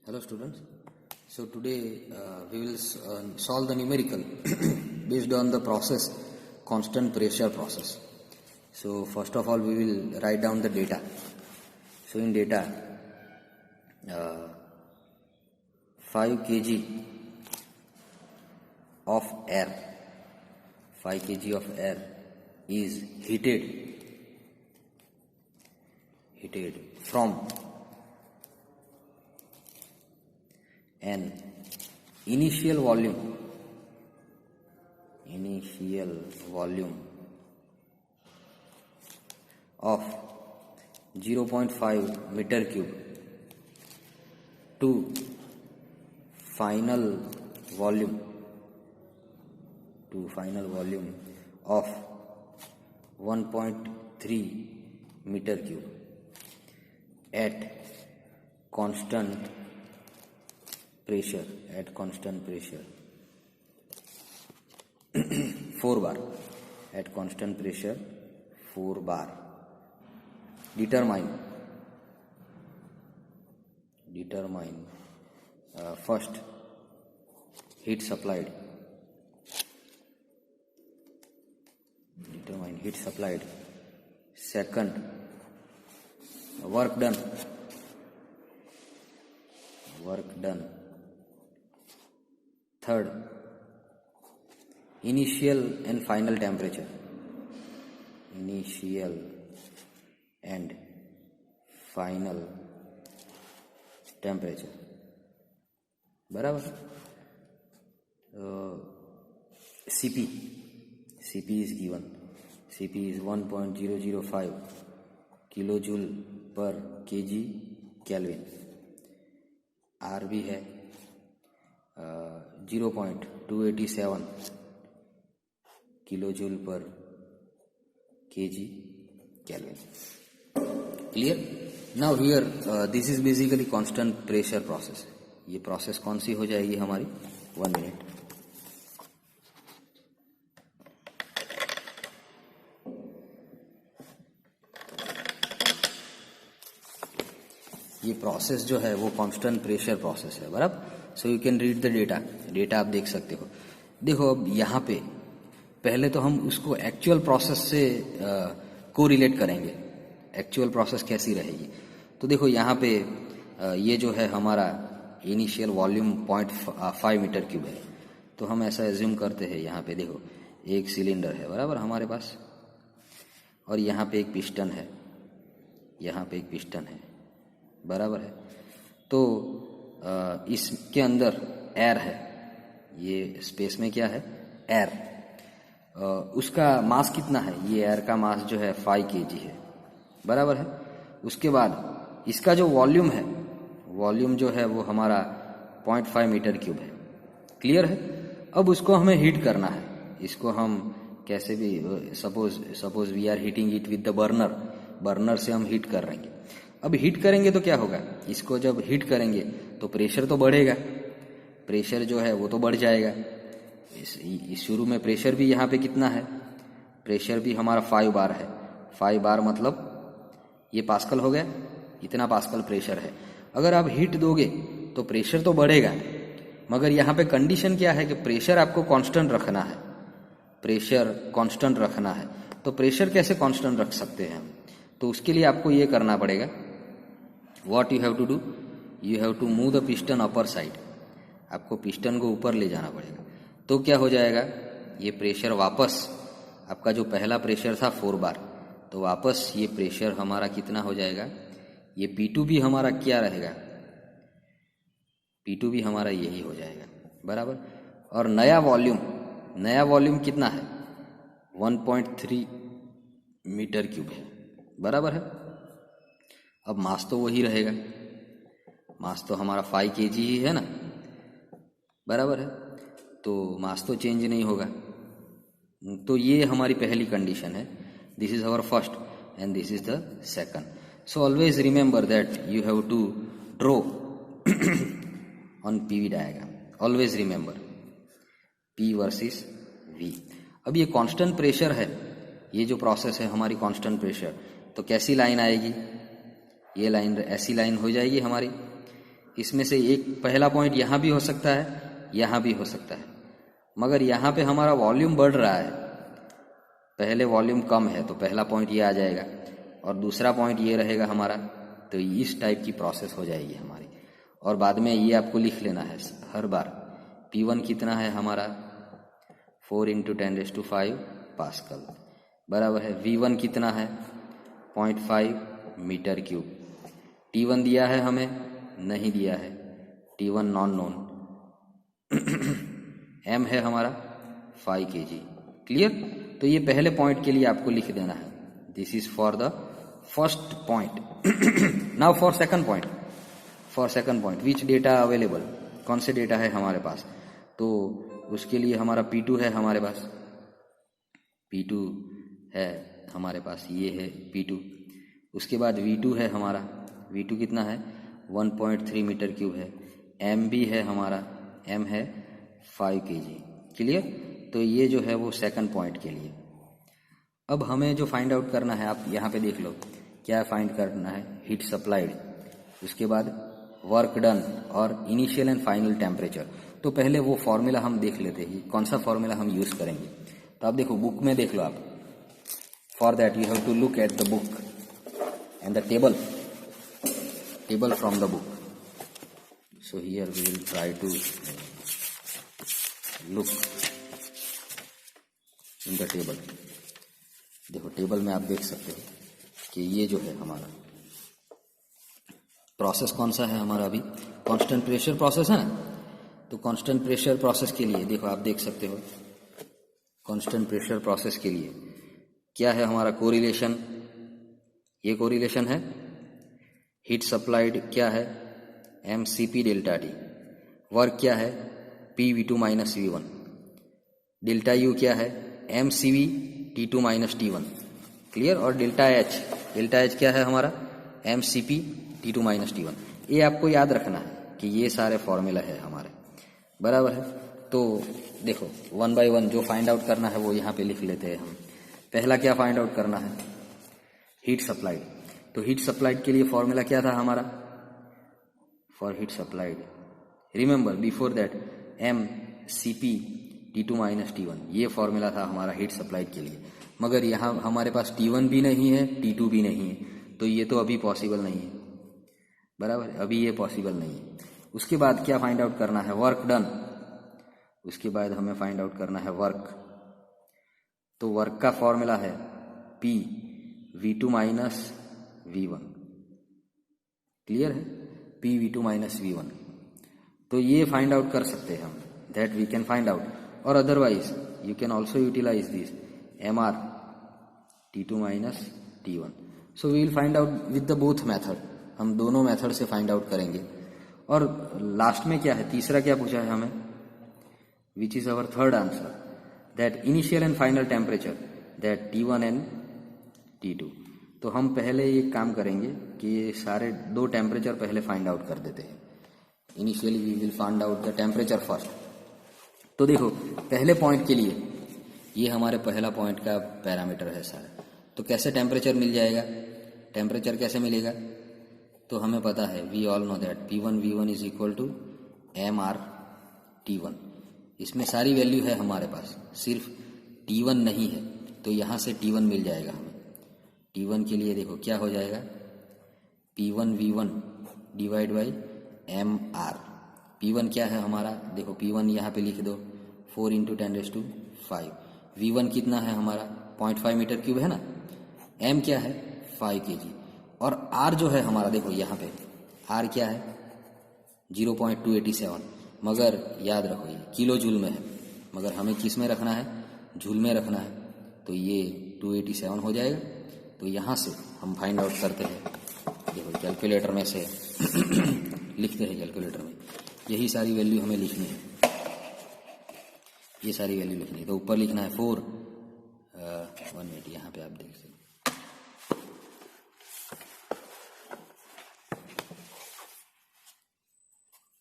Hello students. So today we will solve the numerical based on the process constant pressure process. So first of all we will write down the data. So in data 5 kg of air, 5 kg of air is heated from an initial volume of 0.5 meter cube to final volume of 1.3 meter cube at constant pressure 4 bar at constant pressure 4 bar. Determine first heat supplied, second work done, third initial and final temperature, बराबर. CP is given. CP is 1.005 kilojoule per kg Kelvin. R भी है 0.287 kilojoule per kg Kelvin. Clear? Now here this is basically constant pressure process. ये process कौन सी हो जाएगी हमारी? 1 minute. ये process जो है वो कांस्टेंट प्रेशर प्रोसेस है, बराबर. So you can read the data आप देख सकते हो. देखो अब यहाँ पे पहले तो हम उसको एक्चुअल प्रोसेस से कोरिलेट करेंगे. एक्चुअल प्रोसेस कैसी रहेगी? तो देखो यहाँ पे ये जो है हमारा इनिशियल वॉल्यूम 0.5 मीटर क्यूब है. तो हम ऐसा एज्यूम करते हैं, यहाँ पे देखो एक सिलेंडर है बराबर हमारे पास, और यहाँ पे एक पिस्टन है, बराबर है. तो इसके अंदर एयर है, ये स्पेस में क्या है? एयर. उसका मास कितना है? ये एयर का मास जो है 5 kg है, बराबर है. उसके बाद इसका जो वॉल्यूम है, जो है वो हमारा 0.5 मीटर क्यूब है. क्लियर है? अब उसको हमें हीट करना है. इसको हम कैसे भी, suppose we are heating it with the burner से हम हीट कर रहेंगे. अब हीट करेंगे तो क्या होगा? इसको जब हीट करेंगे तो प्रेशर तो बढ़ेगा, प्रेशर जो है वो तो बढ़ जाएगा. इस शुरू में प्रेशर भी यहाँ पे कितना है? प्रेशर भी हमारा 5 बार है. 5 बार मतलब ये पास्कल हो गया, इतना पास्कल प्रेशर है. अगर आप हीट दोगे तो प्रेशर तो बढ़ेगा, मगर यहाँ पे कंडीशन क्या है कि प्रेशर आपको कांस्टेंट रखना है. तो प्रेशर कैसे कांस्टेंट रख सकते हैं हम? तो उसके लिए आपको ये करना पड़ेगा. What you have to do? You have to move the piston upper side. आपको पिस्टन को ऊपर ले जाना पड़ेगा. तो क्या हो जाएगा? ये प्रेशर वापस, आपका जो पहला प्रेशर था 4 बार, तो वापस ये प्रेशर हमारा कितना हो जाएगा? ये P2 भी हमारा क्या रहेगा? P2 भी हमारा यही हो जाएगा, बराबर. और नया वॉल्यूम कितना है? 1.3 मीटर क्यूब है, बराबर है. अब मास तो वही रहेगा, मास तो हमारा 5 kg ही है ना, बराबर है. तो मास तो चेंज नहीं होगा. तो ये हमारी पहली कंडीशन है. This is our first and this is the second. So always remember that you have to draw on PV diagram. Always remember P versus V. अब ये कांस्टेंट प्रेशर है, ये जो प्रोसेस है हमारी कांस्टेंट प्रेशर, तो कैसी लाइन आएगी? ये लाइन ऐसी लाइन हो जाएगी हमारी, इसमें से एक पहला पॉइंट यहाँ भी हो सकता है, यहाँ भी हो सकता है, मगर यहाँ पे हमारा वॉल्यूम बढ़ रहा है। पहले वॉल्यूम कम है तो पहला पॉइंट ये आ जाएगा और दूसरा पॉइंट ये रहेगा हमारा। तो इस टाइप की प्रोसेस हो जाएगी हमारी। और बाद में ये आपको लिख लेना है हर बार। P1 कितना है हमारा 4 × 10⁵ पास्कल बराबर है। V1 कितना है 0.5 मीटर क्यूब। T1 दिया है हमें, नहीं दिया है, T1 नॉन नोन। M है हमारा 5 kg। क्लियर। तो ये पहले पॉइंट के लिए आपको लिख देना है। This is for the first point. Now for second point. For second point which data available, कौन से डेटा है हमारे पास। तो उसके लिए हमारा P2 है हमारे पास, P2 है हमारे पास, ये है P2। उसके बाद V2 है हमारा, V2 कितना है 1.3 मीटर क्यूब है। M भी है हमारा, M है 5 kg। क्लियर। तो ये जो है वो सेकंड पॉइंट के लिए। अब हमें जो फाइंड आउट करना है, आप यहाँ पे देख लो क्या फाइंड करना है, हीट सप्लाइड, उसके बाद वर्क डन और इनिशियल एंड फाइनल टेम्परेचर। तो पहले वो फॉर्मूला हम देख लेते हैं, कौन सा फॉर्मूला हम यूज करेंगे। तो आप देखो बुक में देख लो आप। For that you have to look at the book and the table from the book. So here we will try to look in the table. देखो टेबल में आप देख सकते हो कि ये जो है हमारा प्रोसेस कौन सा है हमारा, अभी कांस्टेंट प्रेशर प्रोसेस है ना। तो कांस्टेंट प्रेशर प्रोसेस के लिए देखो आप देख सकते हो, कांस्टेंट प्रेशर प्रोसेस के लिए क्या है हमारा कोरिलेशन, ये कोरिलेशन है। हीट सप्लाइड क्या है mCp डेल्टा टी। वर्क क्या है PV2 - V1। डेल्टा यू क्या है mCv T2 - T1। क्लियर। और डेल्टा एच क्या है हमारा mCp T2 - T1। ये आपको याद रखना है कि ये सारे फॉर्मूला है हमारे, बराबर है। तो देखो 1 by 1 जो फाइंड आउट करना है वो यहाँ पे लिख लेते हैं हम। पहला क्या फाइंड आउट करना है, हीट सप्लाइड। तो हीट सप्लाइड के लिए फॉर्मूला क्या था हमारा, for heat supplied remember before that mCp T2 - T1, ये फॉर्मूला था हमारा हीट सप्लाइड के लिए। मगर यहाँ हमारे पास T1 भी नहीं है, T2 भी नहीं है, तो ये तो अभी पॉसिबल नहीं है, बराबर, अभी ये पॉसिबल नहीं है। उसके बाद क्या फाइंड आउट करना है, वर्क डन। उसके बाद हमें फाइंड आउट करना है वर्क। तो वर्क का फॉर्मूला है PV2 - V1। क्लियर है, PV2 - V1। तो ये फाइंड आउट कर सकते हैं हम, that we can find out. और otherwise you can also utilise this MR T2 - T1। So we will find out with the both method, हम दोनों मेथड से फाइंड आउट करेंगे। और लास्ट में क्या है, तीसरा क्या पूछा है हमें, which is our third answer, that initial and final temperature that T1 and T2। तो हम पहले ये काम करेंगे कि ये सारे दो टेम्परेचर पहले फाइंड आउट कर देते हैं। Initially we will find out the temperature first. तो देखो पहले पॉइंट के लिए ये हमारे पहला पॉइंट का पैरामीटर है सारा। तो कैसे टेम्परेचर मिल जाएगा, टेम्परेचर कैसे मिलेगा, तो हमें पता है we all know that P1 V1 is equal to MR T1। इसमें सारी वैल्यू है हमारे पास, सिर्फ T1 नहीं है, तो यहाँ से T1 मिल जाएगा हमें। T1 के लिए देखो क्या हो जाएगा, P1 V1 divide by MR। P1 क्या है हमारा, देखो P1 यहाँ पे लिख दो 4 × 10⁵। V1 कितना है हमारा 0.5 मीटर क्यूब है ना। M क्या है 5 kg। और R जो है हमारा देखो यहाँ पे R क्या है 0.287, मगर याद रखो ये किलो जूल में है, मगर हमें किस में रखना है, जूल में रखना है। तो ये 287 हो जाएगा। तो यहाँ से हम फाइंड आउट करते हैं, देखो कैलकुलेटर में से लिखते हैं, कैलकुलेटर में यही सारी वैल्यू हमें लिखनी है, ये सारी वैल्यू लिखनी है। तो ऊपर लिखना है 4 1 मिनट, यहाँ पे आप देख सकते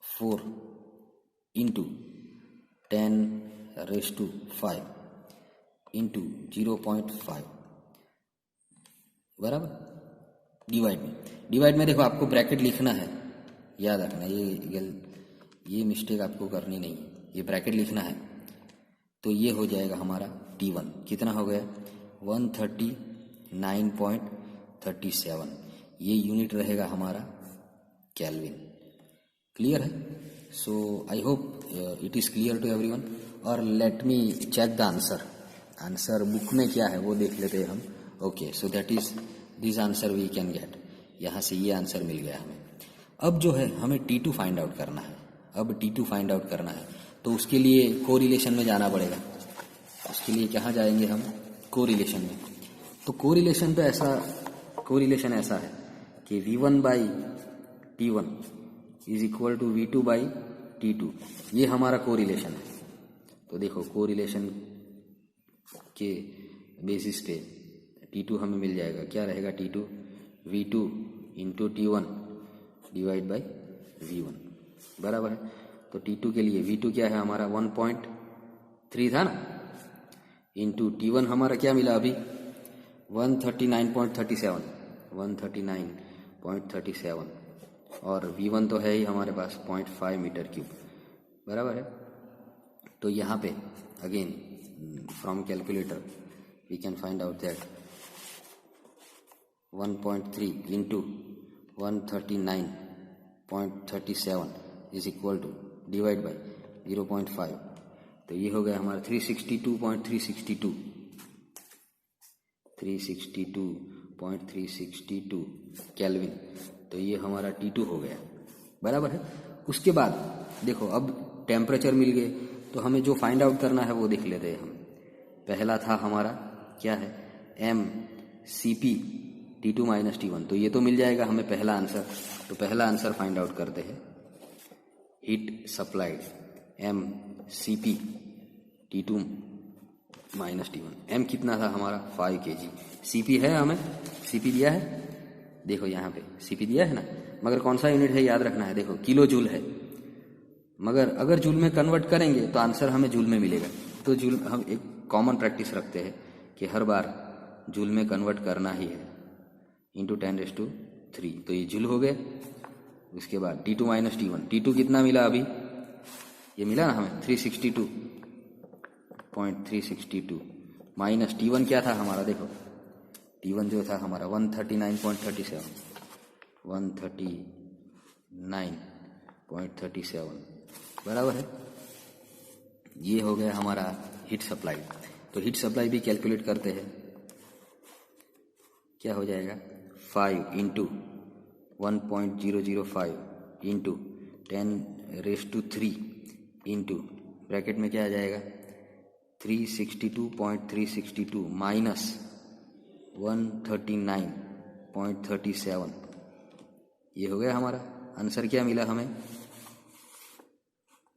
4 × 10⁵ इंटू 0.5 बराबर। डिवाइड में देखो आपको ब्रैकेट लिखना है, याद रखना, ये मिस्टेक आपको करनी नहीं है, ये ब्रैकेट लिखना है। तो ये हो जाएगा हमारा T1 कितना हो गया 139.37, ये यूनिट रहेगा हमारा केल्विन। क्लियर है? So I hope it is clear to everyone. और let me check the answer book में क्या है वो देख लेते हैं हम। Okay, so that is this answer we can get, यहाँ से ये आंसर मिल गया हमें। अब जो है हमें T2 फाइंड आउट करना है। अब T2 फाइंड आउट करना है तो उसके लिए कोरिलेशन में जाना पड़ेगा। उसके लिए कहाँ जाएंगे हम? कोरिलेशन में। तो कोरिलेशन ऐसा है कि V1 by T1 is equal to V2 by T2, ये हमारा कोरिलेशन है। तो देखो कोरिलेशन के बेसिस पे T2 हमें मिल जाएगा, क्या रहेगा T2 V2 into T1 divide by V1 बराबर है। तो T2 के लिए V2 क्या है हमारा 1.3 था ना, इंटू T1 हमारा क्या मिला अभी 139.37 और V1 तो है ही हमारे पास 0.5 मीटर क्यूब बराबर है। तो यहाँ पे again from calculator we can find out that 1.3 into 139.37 is equal to divide by 0.5, तो ये हो गया हमारा 362.362 केल्विन। तो ये हमारा T2 हो गया बराबर है। उसके बाद देखो अब टेम्परेचर मिल गए तो हमें जो फाइंड आउट करना है वो देख लेते हैं हम। पहला था हमारा क्या है mCp T2 माइनस T1, तो ये तो मिल जाएगा हमें पहला आंसर। तो पहला आंसर फाइंड आउट करते हैं, heat supplied mCp T2 minus T1। m कितना था हमारा 5 kg। Cp है, हमें Cp दिया है, देखो यहाँ पे Cp दिया है ना, मगर कौन सा यूनिट है याद रखना है, देखो किलो जूल है, मगर अगर जूल में कन्वर्ट करेंगे तो आंसर हमें जूल में मिलेगा। तो जूल हम एक कॉमन प्रैक्टिस रखते हैं कि हर बार जूल में कन्वर्ट करना ही है, इंटू 10⁻3, तो ये जूल हो गए। उसके बाद T2 माइनस T1, T2 कितना मिला अभी, ये मिला ना हमें 362.362 माइनस T1 क्या था हमारा, देखो T1 जो था हमारा 139.37 बराबर है। ये हो गया हमारा हीट सप्लाई। तो हीट सप्लाई भी कैलकुलेट करते हैं, क्या हो जाएगा 5 इंटू 1.005 इंटू 10⁻³ इंटू ब्रैकेट में क्या आ जाएगा 362.362 माइनस 139.37, ये हो गया हमारा आंसर। क्या मिला हमें,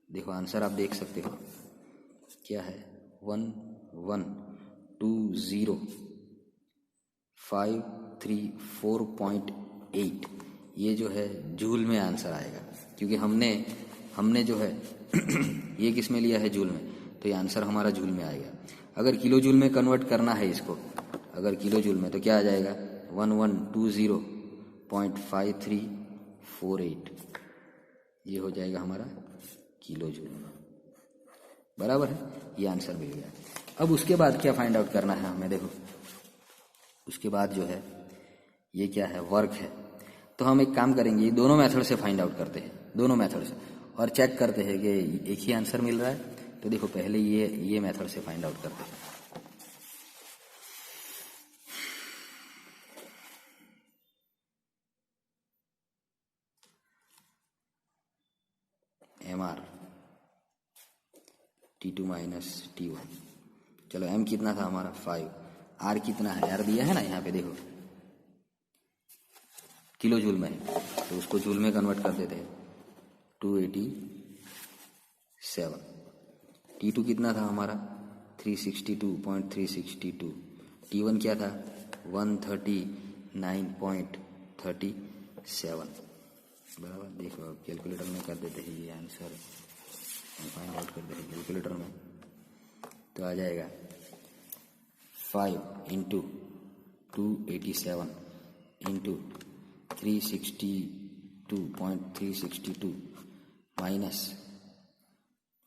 देखो आंसर आप देख सकते हो क्या है 1120534.8, ये जो है जूल में आंसर आएगा, क्योंकि हमने जो है ये किस में लिया है जूल में, तो ये आंसर हमारा जूल में आएगा। अगर किलो जूल में कन्वर्ट करना है इसको, अगर किलो जूल में, तो क्या आ जाएगा 1120.5348, ये हो जाएगा हमारा किलो जूल बराबर है। ये आंसर मिल गया। अब उसके बाद क्या फाइंड आउट करना है हमें, देखो उसके बाद जो है ये क्या है वर्क है। तो हम एक काम करेंगे, ये दोनों मेथड से फाइंड आउट करते हैं, दोनों मेथड से, और चेक करते हैं कि एक ही आंसर मिल रहा है। तो देखो पहले ये मेथड से फाइंड आउट करते हैं। mR T2 माइनस T1, चलो m कितना था हमारा 5, r कितना है, r दिया है ना यहाँ पे देखो किलो जूल में, तो उसको जूल में कन्वर्ट कर देते हैं 287। T2 कितना था हमारा 362.362, T1 क्या था 139.37 बराबर। देखो अब कैलकुलेटर में कर देते हैं, ये आंसर फाइंड आउट कर देते हैं कैलकुलेटर में, तो आ जाएगा 5 इंटू 287 इंटू 362 362.362 माइनस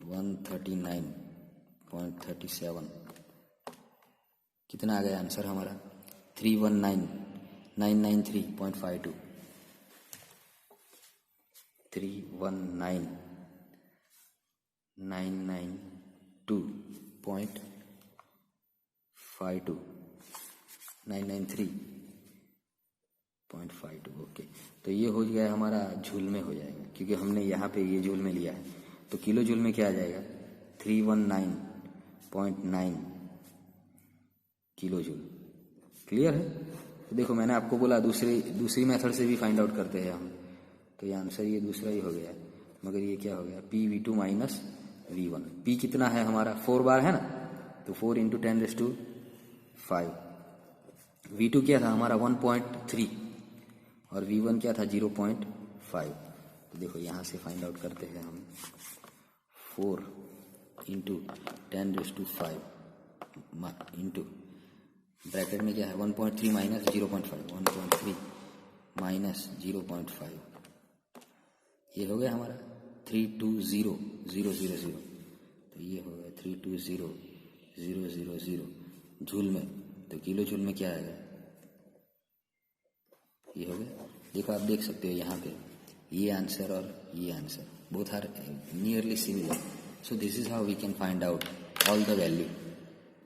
139.37, कितना आ गया आंसर हमारा? 319,993.52, 319,992.52, 993.52। ओके, तो ये हो गया हमारा जूल में हो जाएगा, क्योंकि हमने यहाँ पे ये जूल में लिया है। तो किलो जूल में क्या आ जाएगा? 319.9 किलो जूल। क्लियर है? तो देखो मैंने आपको बोला दूसरी मेथड से भी फाइंड आउट करते हैं हम, तो ये आंसर ये दूसरा ही हो गया, मगर ये क्या हो गया? PV2 minus V1। P कितना है हमारा? 4 बार है ना, तो 4 × 10⁵। V2 क्या था हमारा? 1.3 और V1 क्या था? 0.5। तो देखो यहाँ से फाइंड आउट करते हैं हम। 4 × 10⁵ इंटू ब्रैकेट में क्या है? 1.3 माइनस 0.5, 1.3 माइनस 0.5, ये हो गया हमारा 320,000। तो ये हो गया 320,000 जूल में। तो किलो जूल में क्या आएगा? ये हो गया। देखो आप देख सकते हो यहाँ पे ये आंसर और ये answer both are nearly similar. So this is how we can find out all the value.